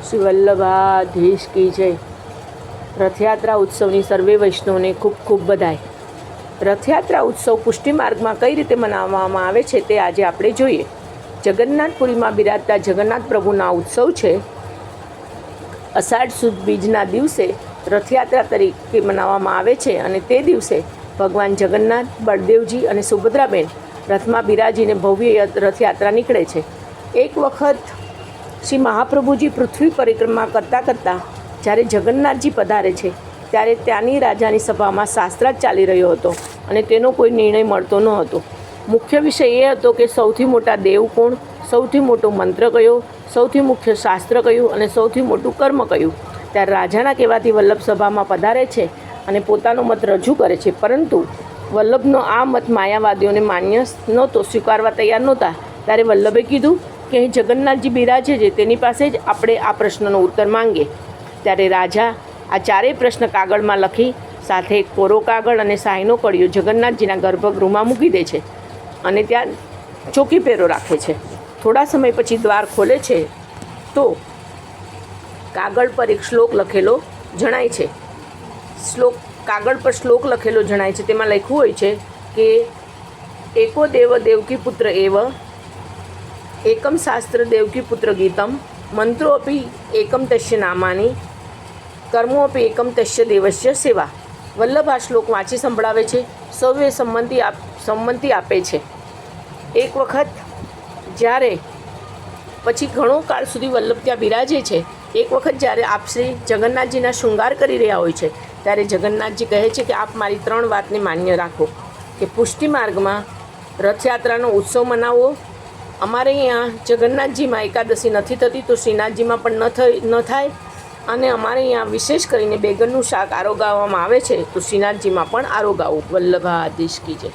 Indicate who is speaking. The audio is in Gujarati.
Speaker 1: શ્રી વલ્લભાધીશ કી જય। રથયાત્રા ઉત્સવની સર્વે વૈષ્ણવને ખૂબ ખૂબ બધાઈ। રથયાત્રા ઉત્સવ પુષ્ટિ માર્ગમાં કઈ રીતે મનાવવામાં આવે છે તે આજે આપણે જોઈએ। જગન્નાથપુરીમાં બિરાજતા જગન્નાથ પ્રભુના ઉત્સવ છે અષાઢ સુદ બીજના દિવસે રથયાત્રા તરીકે મનાવવામાં આવે છે અને તે દિવસે ભગવાન જગન્નાથ, બળદેવજી અને સુભદ્રાબેન રથમાં બિરાજીને ભવ્ય રથયાત્રા નીકળે છે। એક વખત શ્રી મહાપ્રભુજી પૃથ્વી પરિક્રમા કરતાં કરતાં જ્યારે જગન્નાથજી પધારે છે ત્યારે ત્યાંની રાજાની સભામાં શાસ્ત્રાર્થ ચાલી રહ્યો હતો અને તેનો કોઈ નિર્ણય મળતો ન હતો। મુખ્ય વિષય એ હતો કે સૌથી મોટા દેવ કોણ, સૌથી મોટો મંત્ર કયો, સૌથી મુખ્ય શાસ્ત્ર કયું અને સૌથી મોટું કર્મ કયું। ત્યારે રાજાના કહેવાથી વલ્લભ સભામાં પધારે છે અને પોતાનો મત રજૂ કરે છે, પરંતુ વલ્લભનો આ મત માયાવાદીઓને માન્ય નહોતો, સ્વીકારવા તૈયાર નહોતા। ત્યારે વલ્લભે કીધું કે અહીં જગન્નાથજી બિરાજે છે, તેની પાસે જ આપણે આ પ્રશ્નનો ઉત્તર માંગીએ। ત્યારે રાજા આ ચારેય પ્રશ્ન કાગળમાં લખી સાથે એક કોરો કાગળ અને શાહીનો કડિયો જગન્નાથજીના ગર્ભગૃહમાં મૂકી દે છે અને ત્યાં ચોકી પહેરો રાખે છે। થોડા સમય પછી દ્વાર ખોલે છે તો કાગળ પર એક શ્લોક લખેલો જણાય છે। કાગળ પર શ્લોક લખેલો જણાય છે, તેમાં લખ્યું હોય છે કે એકો દેવ દેવકી પુત્ર એવ, એકમ શાસ્ત્ર દેવકી પુત્ર ગીતમ, મંત્રોપી એકમ તસ્ય નામાની, કર્મોપી એકમ તસ્ય દેવસ્ય સેવા। વલ્લભ આ શ્લોક વાંચી સંભળાવે છે, સૌએ સંમતિ આપે છે। એક વખત જ્યારે પછી ઘણો કાળ સુધી વલ્લભ ત્યાં બિરાજે છે, એક વખત જ્યારે આપ શ્રી જગન્નાથજીના શૃંગાર કરી રહ્યા હોય છે ત્યારે જગન્નાથજી કહે છે કે આપ મારી 3 વાતને માન્ય રાખો કે પુષ્ટિ માર્ગમાં રથયાત્રાનો ઉત્સવ મનાવો, અમારે અહીંયા જગન્નાથજીમાં એકાદશી નથી થતી તો શ્રીનાથજીમાં પણ ન થાય, અને અમારે અહીંયા વિશેષ કરીને બેગનનું શાક આરોગાવવામાં આવે છે તો શ્રીનાથજીમાં પણ આરોગાવું। વલ્લભાધીશ કી જય।